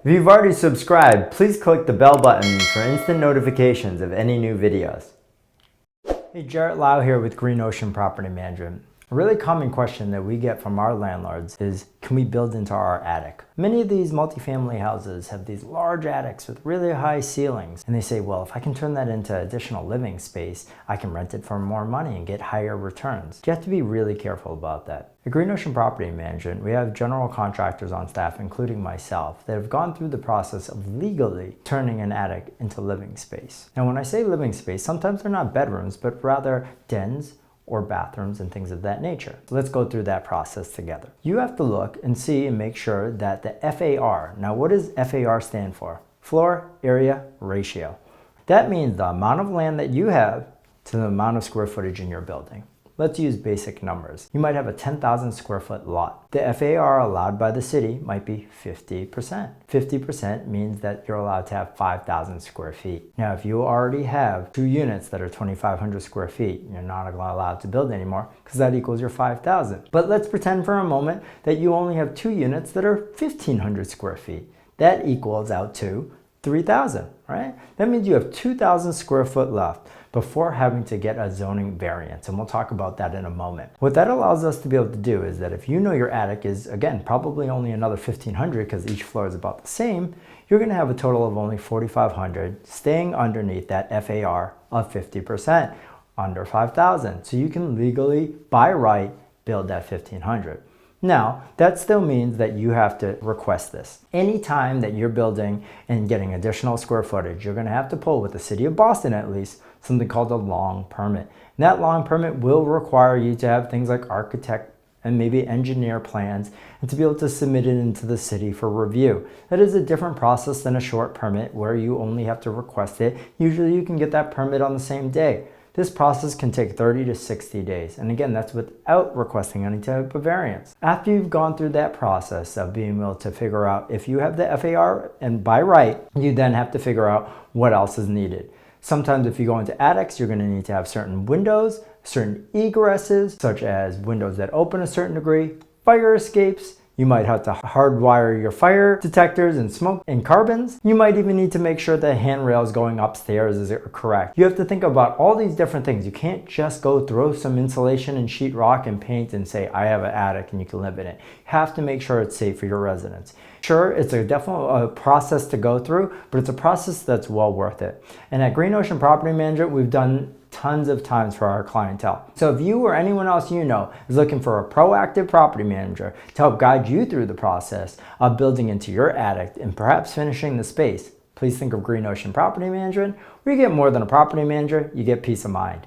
If you've already subscribed, please click the bell button for instant notifications of any new videos. Hey, Jarrett Lau here with Green Ocean Property Management. A really common question that we get from our landlords is, can we build into our attic? Many of these multifamily houses have these large attics with really high ceilings. And they say, well, if I can turn that into additional living space, I can rent it for more money and get higher returns. You have to be really careful about that. At Green Ocean Property Management, we have general contractors on staff, including myself, that have gone through the process of legally turning an attic into living space. Now, when I say living space, sometimes they're not bedrooms, but rather dens, or bathrooms and things of that nature. So let's go through that process together. You have to look and see and make sure that the FAR, now what does FAR stand for? Floor Area Ratio. That means the amount of land that you have to the amount of square footage in your building. Let's use basic numbers. You might have a 10,000 square foot lot. The FAR allowed by the city might be 50%. 50% means that you're allowed to have 5,000 square feet. Now, if you already have 2 units that are 2,500 square feet, you're not allowed to build anymore because that equals your 5,000. But let's pretend for a moment that you only have 2 units that are 1,500 square feet. That equals out to 3,000, right? That means you have 2,000 square foot left before having to get a zoning variance, and we'll talk about that in a moment. What that allows us to be able to do is that if you know your attic is, again, probably only another 1,500 because each floor is about the same, you're gonna have a total of only 4,500 staying underneath that FAR of 50%, under 5,000. So you can legally, by right, build that 1,500. Now, that still means that you have to request this. Anytime that you're building and getting additional square footage, you're gonna have to pull, with the city of Boston at least, something called a long permit. And that long permit will require you to have things like architect and maybe engineer plans and to be able to submit it into the city for review. That is a different process than a short permit where you only have to request it. Usually you can get that permit on the same day. This process can take 30 to 60 days. And again, that's without requesting any type of variance. After you've gone through that process of being able to figure out if you have the FAR, and by right, you then have to figure out what else is needed. Sometimes if you go into attics, you're gonna need to have certain windows, certain egresses, such as windows that open a certain degree, fire escapes. You might have to hardwire your fire detectors and smoke and carbons. You might even need to make sure the handrails going upstairs is correct. You have to think about all these different things. You can't just go throw some insulation and sheetrock and paint and say, I have an attic and you can live in it. You have to make sure it's safe for your residents. Sure, it's a definite process to go through, but it's a process that's well worth it. And at Green Ocean Property Management, we've done tons of times for our clientele. So if you or anyone else you know is looking for a proactive property manager to help guide you through the process of building into your attic and perhaps finishing the space, please think of Green Ocean Property Management, where you get more than a property manager, you get peace of mind.